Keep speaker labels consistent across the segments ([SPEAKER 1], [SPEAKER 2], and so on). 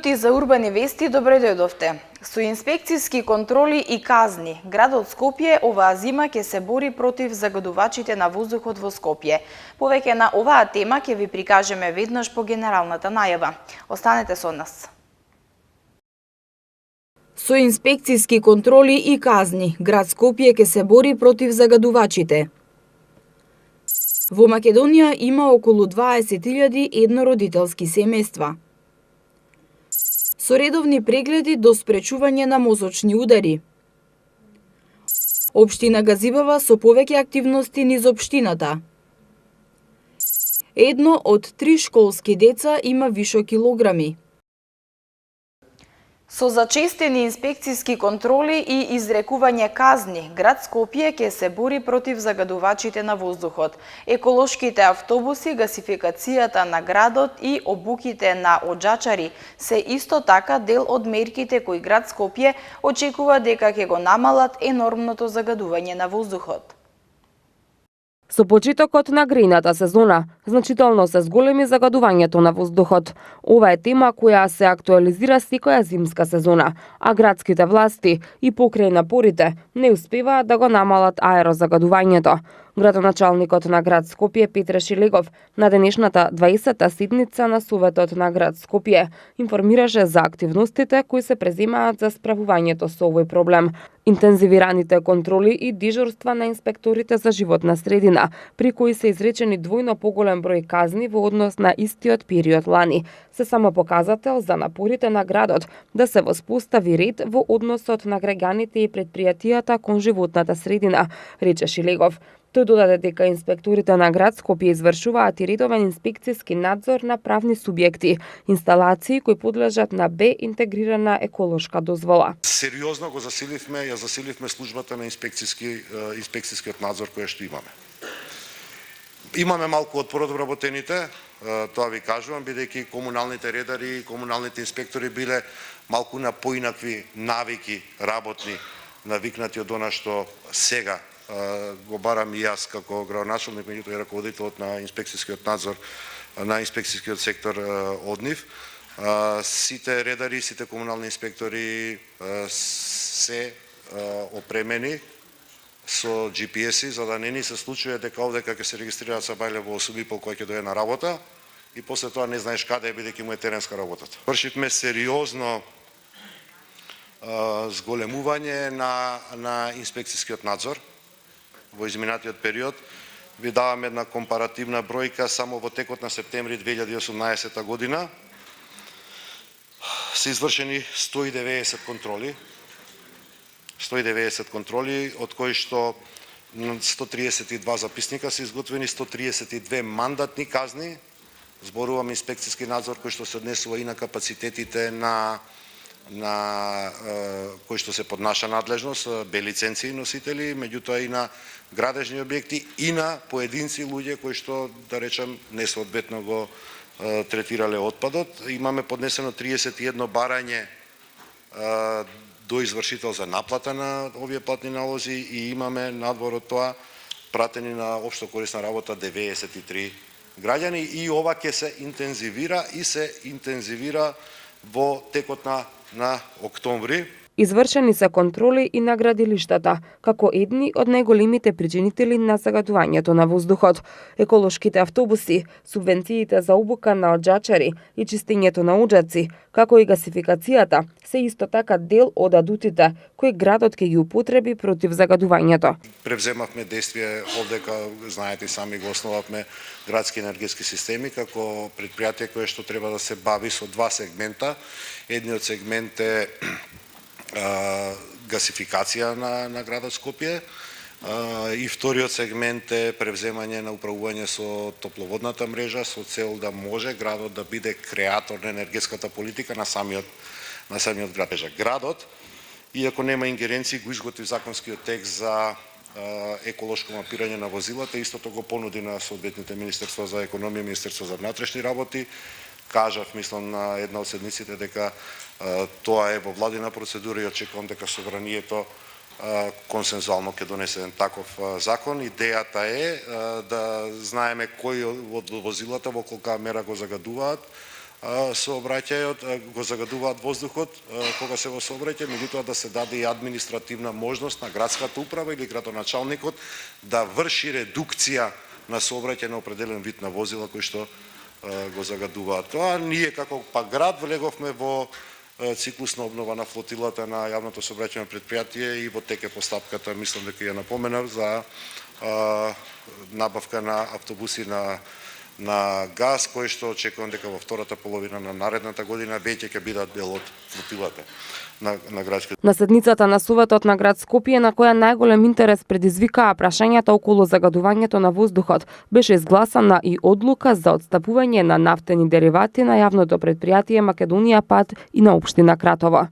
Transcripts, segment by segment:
[SPEAKER 1] минути за урбани вести, добре дојдовте. Со инспекцијски контроли и казни, градот Скопје оваа зима ќе се бори против загадувачите на воздухот во Скопје. Повеќе на оваа тема ќе ви прикажеме веднаш по генералната најава. Останете со нас. Со инспекцијски контроли и казни, град Скопје ќе се бори против загадувачите. Во Македонија има околу 20.000 еднородителски семејства. Со редовни прегледи до спречување на мозочни удари. Општина Газибава со повеќе активности низ општината. Едно од 3 школски деца има вишок килограми. Со зачестени инспекцијски контроли и изрекување казни, град Скопје ќе се бори против загадувачите на воздухот. Еколошките автобуси, гасификацијата на градот и обуките на оджачари се исто така дел од мерките кои град Скопје очекува дека ќе го намалат енормното загадување на воздухот.
[SPEAKER 2] Со почетокот на грејната сезона, значително се зголеми загадувањето на воздухот. Ова е тема која се актуализира секоја зимска сезона, а градските власти и покрај напорите не успеваат да го намалат аерозагадувањето. Градоначалникот на град Скопје Петре Шилегов на денешната 20-та седница на Советот на град Скопје информираше за активностите кои се преземаат за справувањето со овој проблем. Интензивираните контроли и дежурства на инспекторите за животна средина, при кои се изречени двојно поголем број казни во однос на истиот период лани, се само показател за напорите на градот да се воспостави ред во односот на граѓаните и предпријатијата кон животната средина, рече Шилегов. Тој додаде дека инспекторите на град Скопје извршуваат и редовен инспекцијски надзор на правни субјекти, инсталации кои подлежат на Б интегрирана еколошка дозвола.
[SPEAKER 3] Сериозно го ја засиливме службата на инспекцијскиот надзор кој што имаме. Имаме малку отпор од вработените, тоа ви кажувам, бидејќи комуналните редари и комуналните инспектори биле малку на поинакви навики работни, навикнати од она што сега го барам и јас како градоначалник, меѓутоа и раководителот на инспекцијскиот надзор, на инспекцијскиот сектор од нив. Сите редари, сите комунални инспектори се опремени со GPS-и, за да не ни се случува дека овде ќе се регистрираат са бајле во 8:30 кој ќе дојде на работа и после тоа не знаеш каде е, бидејќи му е теренска работата. Вршивме сериозно зголемување на инспекцијскиот надзор во изминатиот период. Ви давам една компаративна бројка, само во текот на септември 2018 година се извршени 190 контроли. 190 контроли, од кои што 132 записника се изготвени, 132 мандатни казни. Зборувам инспекцијски надзор кој што се однесува и на капацитетите на кои што се под наша надлежност, бе лиценци носители, меѓутоа и на градежни објекти и на поединци луѓе кои што, да речем, несоодветно го третирале отпадот. Имаме поднесено 31 барање до извршител за наплата на овие платни налози и имаме надвор од тоа пратени на општо корисна работа 93 граѓани и ова ќе се интензивира во текот на октомври.
[SPEAKER 2] Извршени се контроли и на градилиштата, како едни од најголемите причинители на загадувањето на воздухот. Еколошките автобуси, субвенциите за обука на оджачари и чистењето на оджаци, како и гасификацијата, се исто така дел од адутите кои градот ќе ги употреби против загадувањето.
[SPEAKER 3] Превземавме действие овде, знаете сами, го основавме градски енергетски системи како предпријатие кое што треба да се бави со два сегмента. Едниот сегмент е гасификација на градот Скопје и вториот сегмент е превземање на управување со топловодната мрежа со цел да може градот да биде креатор на енергетската политика на самиот град. Градот, иако нема ингеренции, го изготви законскиот текст за еколошко мапирање на возилата, истото го понуди на соодветните Министерство за економија, Министерство за внатрешни работи. Кажав, мислам, на една од седниците дека тоа е во владина процедура и очекувам дека собранието консензуално ќе донесе еден таков закон. Идејата е да знаеме кои од возилата во колка мера го загадуваат, сообраќајот, го загадуваат воздухот кога се во сообраќај, меѓутоа да се даде и административна можност на градската управа или градоначалникот да врши редукција на сообраќај на определен вид на возила кои што го загадуваат. Тоа ние како град влеговме во циклус на обнова на флотилата на јавното сообраќајно претпријатие и во теке постапката, мислам дека ја напоменав, за набавка на автобуси на газ, кои што очекувам дека во втората половина на наредната година веќе ќе бидат дел од флотилата на градските.
[SPEAKER 2] На седницата на Советот на град Скопје, на која најголем интерес предизвикаа прашањата околу загадувањето на воздухот, беше изгласана и одлука за отстапување на нафтени деривати на јавното претпријатие Македонија Пат и на општина Кратово.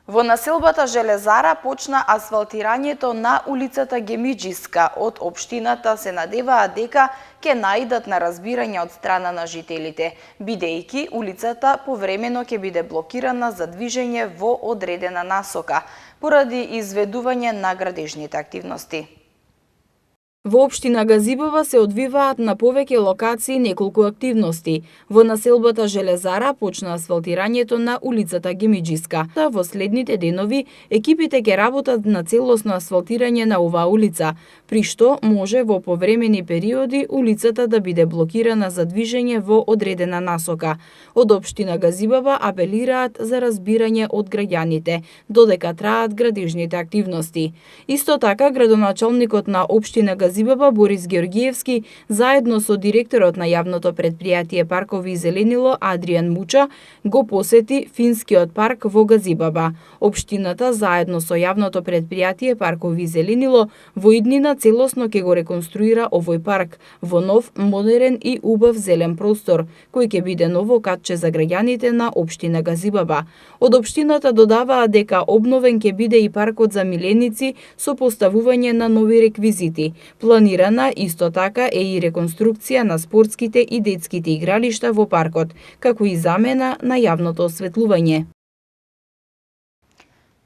[SPEAKER 1] Во населбата Железара почна асфалтирањето на улицата Гемиџиска. Од општината се надеваат дека ќе наидат на разбирање од страна на жителите, бидејќи улицата повремено ќе биде блокирана за движење во одредена насока, поради изведување на градежните активности.
[SPEAKER 4] Во општина Газибова се одвиваат на повеќе локации неколку активности. Во населбата Железара почна асфалтирањето на улицата Гемиџиска. Во следните денови екипите ќе работат на целосно асфалтирање на оваа улица, при што може во повремени периоди улицата да биде блокирана за движење во одредена насока. Од општина Газибова апелираат за разбирање од граѓаните, додека траат градежните активности. Исто така, градоначалникот на општина Газибова Борис Георгиевски, заедно со директорот на јавното претпријатие Паркови и зеленило Адријан Муча, го посети финскиот парк во Газибаба. Општината, заедно со јавното претпријатие Паркови и зеленило, во иднина целосно ќе го реконструира овој парк во нов, модерен и убав зелен простор, кој ќе биде ново катче за граѓаните на општина Газибаба. Од општината додаваа дека обновен ќе биде и паркот за миленици со поставување на нови реквизити. Планирана исто така е и реконструкција на спортските и детските игралишта во паркот, како и замена на јавното осветлување.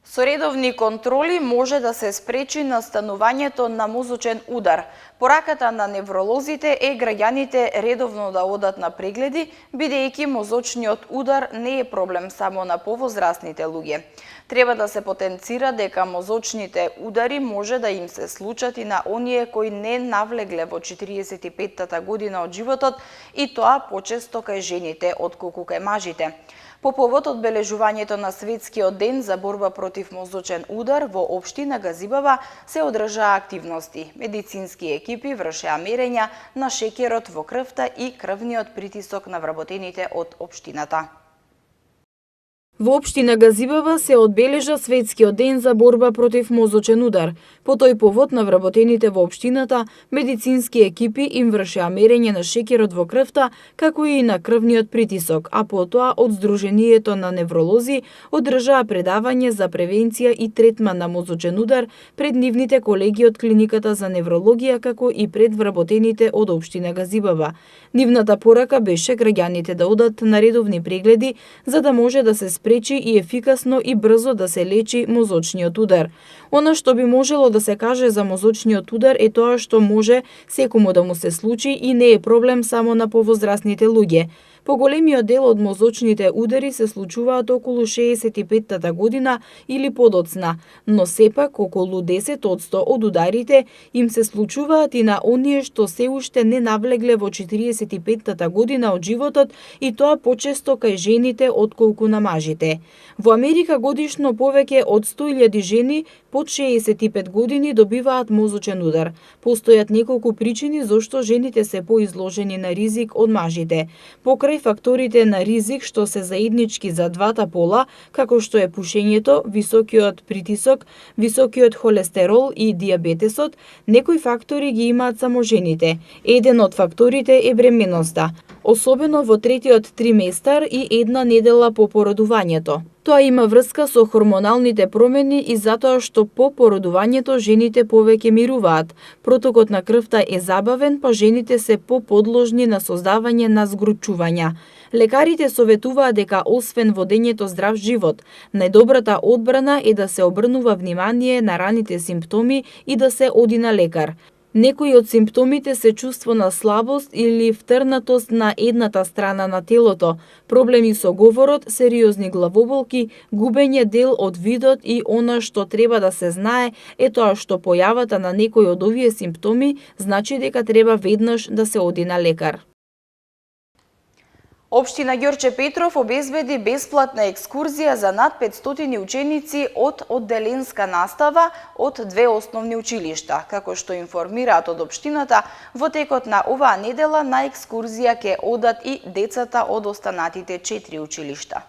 [SPEAKER 1] Со редовни контроли може да се спречи настанувањето на мозочен удар. Пораката на невролозите е граѓаните редовно да одат на прегледи, бидејќи мозочниот удар не е проблем само на повозрастните луѓе. Треба да се потенцира дека мозочните удари може да им се случат и на оние кои не навлегле во 45-тата година од животот, и тоа почесто кај жените отколку кај мажите. По повод одбележувањето на Светскиот ден за борба против мозочен удар во општина Газибава се одржаа активности. Медицински екипи вршеа мерења на шеќерот во крвта и крвниот притисок на вработените од општината.
[SPEAKER 4] Во општина Газибава се одбележа Светскиот ден за борба против мозочен удар. По тој повод на вработените во општината, медицински екипи им вршеа мерење на шеќерот во крвта, како и на крвниот притисок, а потоа од Сдруженијето на невролози одржаа предавање за превенција и третман на мозочен удар пред нивните колеги од клиниката за неврологија, како и пред вработените од општина Газибава. Нивната порака беше граѓаните да одат на редовни прегледи за да може да се спречи и ефикасно и брзо да се лечи мозочниот удар. Она што би можело да се каже за мозочниот удар е тоа што може секому да му се случи и не е проблем само на повозрастните луѓе. Поголемиот дел од мозочните удари се случуваат околу 65-тата година или подоцна, но сепак околу 10% од ударите им се случуваат и на оние што се уште не навлегле во 45-тата година од животот, и тоа почесто кај жените отколку на мажите. Во Америка годишно повеќе од 100.000 жени под 65 години добиваат мозочен удар. Постојат неколку причини зошто жените се поизложени на ризик од мажите. Покрај факторите на ризик што се заеднички за двата пола, како што е пушењето, високиот притисок, високиот холестерол и диабетесот, некои фактори ги имаат само жените. Еден од факторите е бременоста, особено во третиот триместар и една недела по породувањето. Тоа има врска со хормоналните промени и затоа што по породувањето жените повеќе мируваат. Протокот на крвта е забавен, па жените се поподложни на создавање на згручувања. Лекарите советуваат дека освен водењето здрав живот, најдобрата одбрана е да се обрнува внимание на раните симптоми и да се оди на лекар. Некои од симптомите се чувство на слабост или втрнатост на едната страна на телото, проблеми со говорот, сериозни главоболки, губење дел од видот и она што треба да се знае е тоа што појавата на некој од овие симптоми значи дека треба веднаш да се оди на лекар.
[SPEAKER 1] Општина Ѓорче Петров обезбеди бесплатна екскурзија за над 500 ученици од одделенска настава од две основни училишта. Како што информираат од општината, во текот на оваа недела на екскурзија ќе одат и децата од останатите 4 училишта.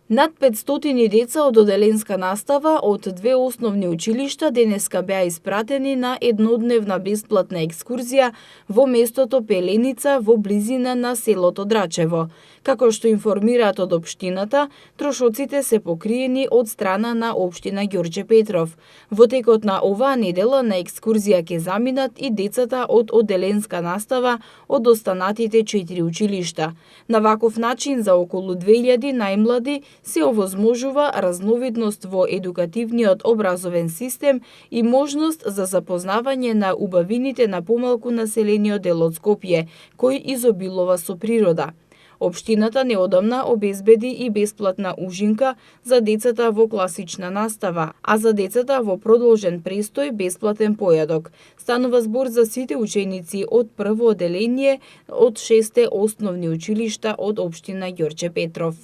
[SPEAKER 4] Над 500 деца од одделенска настава од две основни училишта денеска беа испратени на еднодневна бесплатна екскурзија во местото Пеленица во близина на селото Драчево. Како што информираат од општината, трошоците се покриени од страна на општина Ѓорче Петров. Во текот на оваа недела на екскурзија ќе заминат и децата од одделенска настава од останатите 4 училишта. На ваков начин за околу 2000 најмлади се овозможува разновидност во едукативниот образовен систем и можност за запознавање на убавините на помалку населениот дел од Скопје, кој изобилува со природа. Општината неодамна обезбеди и бесплатна ужинка за децата во класична настава, а за децата во продолжен престој бесплатен појадок. Станува збор за сите ученици од прво одделение од 6 основни училишта од општина Ѓорче Петров.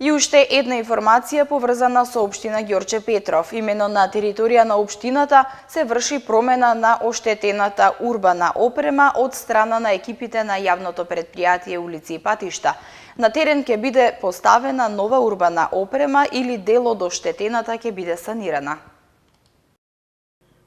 [SPEAKER 1] И уште една информација поврзана со општина Ѓорче Петров. Имено на територија на општината се врши промена на оштетената урбана опрема од страна на екипите на јавното претпријатие улици и патишта. На терен ќе биде поставена нова урбана опрема или дел од оштетената ќе биде санирана.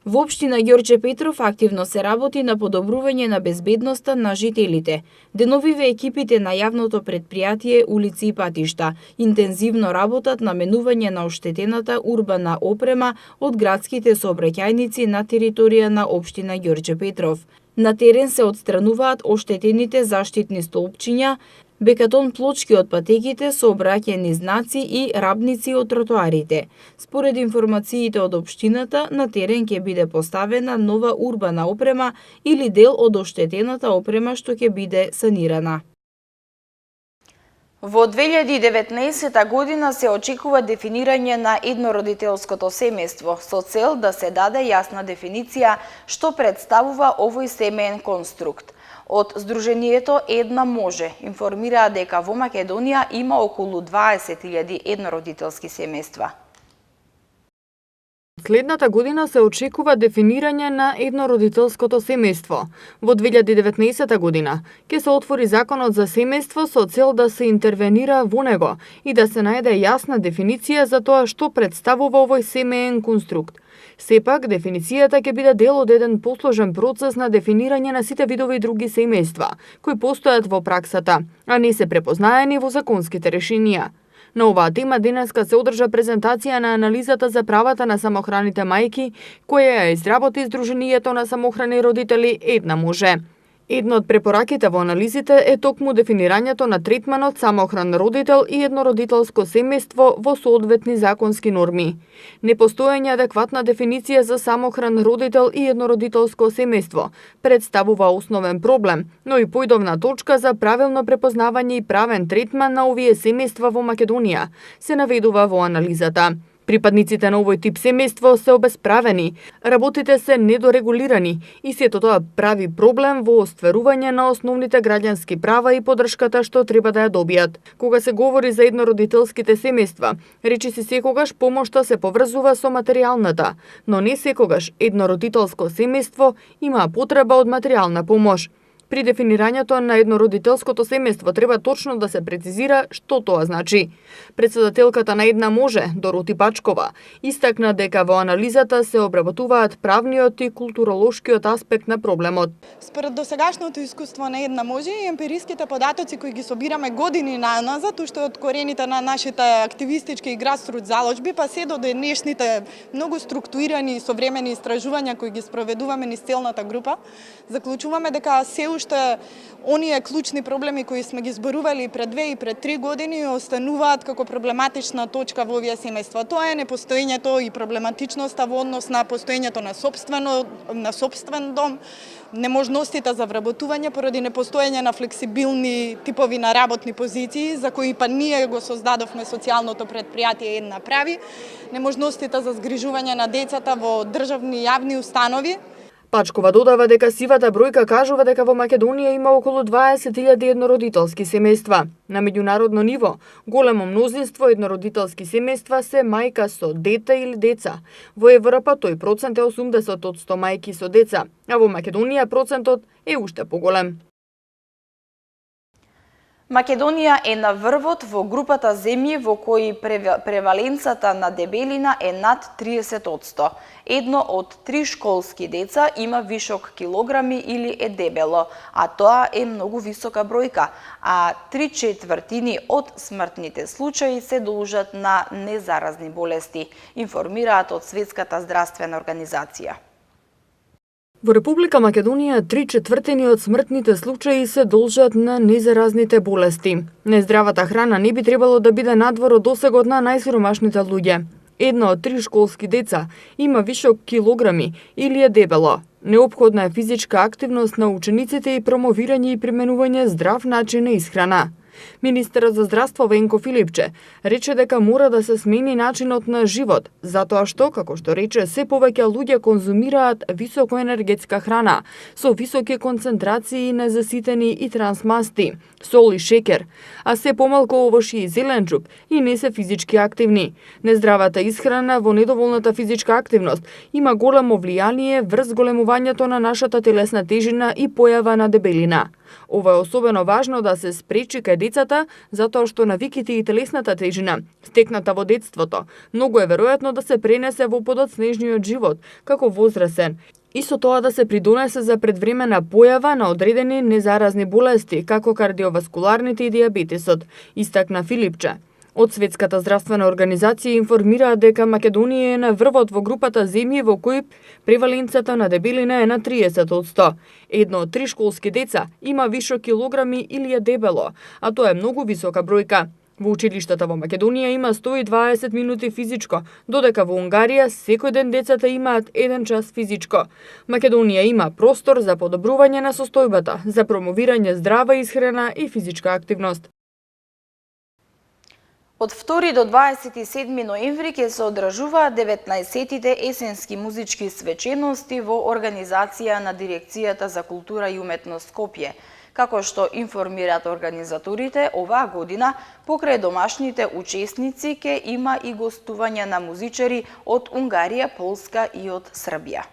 [SPEAKER 4] Во општина Ѓорче Петров активно се работи на подобрување на безбедноста на жителите. Деновиве екипите на јавното претпријатие улици и патишта интензивно работат на менување на оштетената урбана опрема од градските сообраќајници на територија на општина Ѓорче Петров. На терен се отстрануваат оштетените заштитни столпчиња, бекатон плочки од патеките, сообраќајни знаци и рабници од тротоарите. Според информациите од општината, на терен ќе биде поставена нова урбана опрема или дел од оштетената опрема што ќе биде санирана.
[SPEAKER 1] Во 2019 година се очекува дефинирање на еднородителското семејство со цел да се даде јасна дефиниција што представува овој семеен конструкт. Од Сдруженијето Една може информираа дека во Македонија има околу 20.000 еднородителски семејства.
[SPEAKER 5] Следната година се очекува дефинирање на еднородителското семејство. Во 2019 година ќе се отвори законот за семејство со цел да се интервенира во него и да се најде јасна дефиниција за тоа што представува овој семеен конструкт. Сепак, дефиницијата ќе биде дел од еден посложен процес на дефинирање на сите видови други семејства, кои постојат во праксата, а не се препознаени во законските решенија. На оваа тема денеска се одржа презентација на анализата за правата на самохраните мајки, која ја изработи Сдруженијето на самохрани родители Една може. Една од препораките во анализите е токму дефинирањето на третманот самохран родител и еднородителско семејство во соодветни законски норми. Непостоење адекватна дефиниција за самохран родител и еднородителско семејство представува основен проблем, но и појдовна точка за правилно препознавање и правен третман на овие семејства во Македонија, се наведува во анализата. Припадниците на овој тип семејство се обесправени, работите се недорегулирани и сето тоа прави проблем во остварување на основните граѓански права и поддршката што треба да ја добијат. Кога се говори за еднородителските семејства, речиси секогаш помошта се поврзува со материјалната, но не секогаш еднородителско семејство има потреба од материјална помош. При дефинирањето на еднородителското семејство треба точно да се прецизира што тоа значи. Председателката на Една може, Дороти Пачкова, истакна дека во анализата се обработуваат правниот и културолошкиот аспект на проблемот.
[SPEAKER 6] Според досегашното искуство на Една може и емпириските податоци кои ги собираме години назад, уште од корените на нашите активистички и грасрут заложби, па се до денешните многу структурирани и современи истражувања кои ги спроведуваме низ целната група, заклучуваме дека се уште оние клучни проблеми кои сме ги зборували пред 2 и пред 3 години остануваат како проблематична точка во овие семејства. Тоа е непостоењето и проблематичноста во однос на постоењето на сопствен дом, неможностите за вработување поради непостоење на флексибилни типови на работни позиции, за кои па ние го создадовме социјалното предпријатие Една прави, неможностите за згрижување на децата во државни и јавни установи.
[SPEAKER 5] Пачкова додава дека сивата бројка кажува дека во Македонија има околу 20.000 еднородителски семејства. На меѓународно ниво, големо мнозинство еднородителски семејства се мајка со дете или деца. Во Европа тој процент е 80% мајки со деца, а во Македонија процентот е уште поголем.
[SPEAKER 1] Македонија е на врвот во групата земји во кои преваленцата на дебелина е над 30%. Едно од 3 школски деца има вишок килограми или е дебело, а тоа е многу висока бројка, а 3/4 од смртните случаи се должат на незаразни болести, информираат од Светската здравствена организација.
[SPEAKER 5] Во Република Македонија 3/4 од смртните случаи се должат на незаразните болести. Нездравата храна не би требало да биде надвор од досегот на најсиромашните луѓе. Едно од 3 школски деца има вишок килограми или е дебело. Неопходна е физичка активност на учениците и промовирање и применување здрав начин на исхрана. Министерот за здравство Венко Филипче рече дека мора да се смени начинот на живот, затоа што, како што рече, се повеќе луѓе конзумираат високоенергетска храна со високи концентрации на заситени и трансмасти, сол и шекер, а се помалку овошје и зеленчук и не се физички активни. Нездравата исхрана во недоволната физичка активност има големо влијание врз големувањето на нашата телесна тежина и појава на дебелина. Ова е особено важно да се спречи кај децата, затоа што навиките и телесната тежина, стекната во детството, многу е веројатно да се пренесе во подоцнежниот живот, како возрасен, и со тоа да се придонесе за предвремена појава на одредени незаразни болести, како кардиоваскуларните и дијабетесот, истакна Филипче. Од Светската здравствена организација информираат дека Македонија е на врвот во групата земји во кои преваленцата на дебелина е на 30%. Едно од 3 школски деца има вишок килограми или е дебело, а тоа е многу висока бројка. Во училиштата во Македонија има 120 минути физичко, додека во Унгарија секој ден децата имаат 1 час физичко. Македонија има простор за подобрување на состојбата, за промовирање здрава исхрана и физичка активност.
[SPEAKER 1] Од 2 до 27 ноември ќе се одржуваат 19-тите есенски музички свечености во организација на Дирекцијата за култура и уметност Скопје. Како што информираат организаторите, оваа година покрај домашните учесници ќе има и гостување на музичари од Унгарија, Полска и од Србија.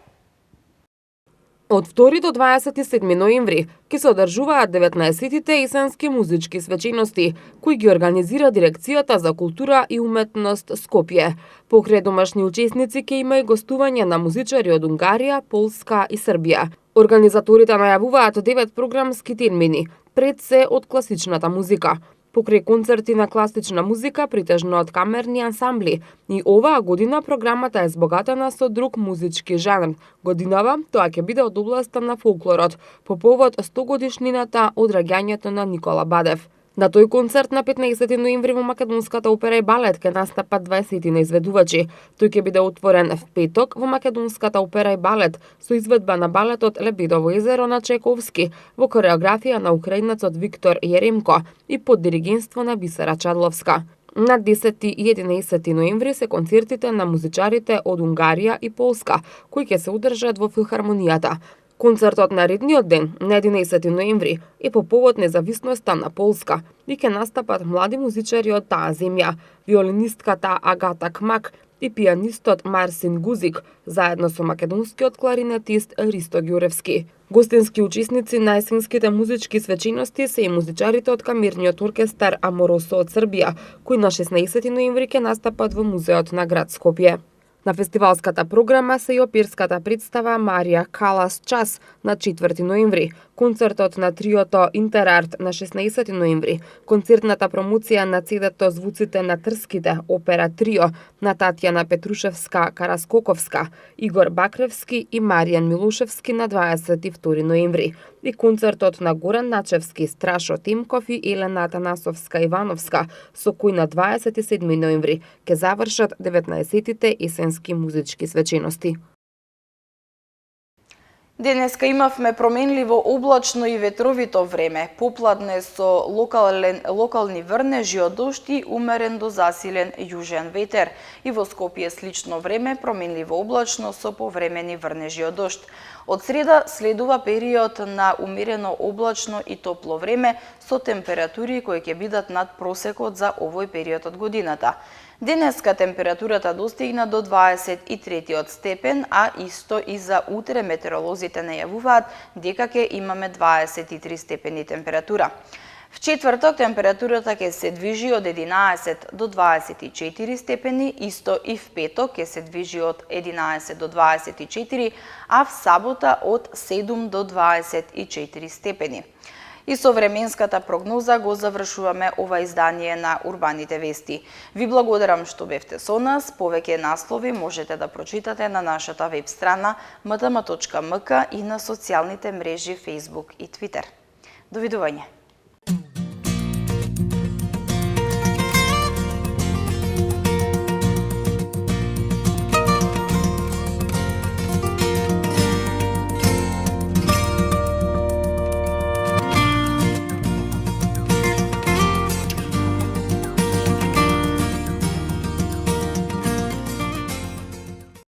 [SPEAKER 2] Од 2 до 27 ноември ќе се одржуваат 19-тите есенски музички свечености, кои ги организира Дирекцијата за култура и уметност Скопје. Покрај домашни учесници ќе има и гостување на музичари од Унгарија, Полска и Србија. Организаторите најавуваат 9 програмски термини, пред се од класичната музика. Покрај концерти на класична музика, притежно од камерни ансамбли. И оваа година програмата е збогатена со друг музички жанр. Годинава тоа ќе биде од областа на фолклорот, по повод 100 годишнината од раѓањето на Никола Бадев. На тој концерт на 15 ноември во Македонската опера и балет ќе настапат 20 изведувачи. Тој ќе биде отворен в петок во Македонската опера и балет со изведба на балетот Лебедово езеро на Чајковски во кореографија на украинецот Виктор Јеремко и под диригентство на Бисера Чадловска. На 10 и 11 ноември се концертите на музичарите од Унгарија и Полска, кои ќе се одржат во филхармонијата. Концертот на редниот ден, на 11 ноември, е по повод независноста на Полска и ќе настапат млади музичари од таа земја, виолинистката Агата Кмак и пианистот Марсин Гузик, заедно со македонскиот кларинетист Ристо Ѓуревски. Гостински учесници на есенските музички свечености се и музичарите од камерниот оркестар Аморосо од Србија, кои на 16 ноември ќе настапат во музеот на град Скопје. На фестивалската програма се и оперската представа Марија Калас Час на 4 ноември, концертот на триото Интерарт на 16 ноември, концертната промоција на CD-то Звуците на Трските, опера трио на Татјана Петрушевска-Караскоковска, Игор Бакревски и Маријан Милошевски на 22 ноември и концертот на Горан Начевски, Страшо Темков и Елена Атанасовска-Ивановска, со кој на 27 ноември ќе завршат 19-тите есенски музички свечености.
[SPEAKER 1] Денеска имавме променливо облачно и ветровито време, попладне со локални врнежи од дожд и умерен до засилен јужен ветер. И во Скопје слично време, променливо облачно со повремени врнежи од дожд. Од среда следува период на умерено облачно и топло време со температури кои ќе бидат над просекот за овој период од годината. Денеска температурата достигна до 23 степен, а исто и за утре метеоролозите најавуваат дека ќе имаме 23 степени температура. В четврток температурата ќе се движи од 11 до 24 степени, исто и в петок ќе се движи од 11 до 24, а в сабота од 7 до 24 степени. И со временската прогноза го завршуваме ова издание на Урбаните вести. Ви благодарам што бевте со нас. Повеќе наслови можете да прочитате на нашата веб страна mtm.mk и на социјалните мрежи Facebook и Twitter. Довидување.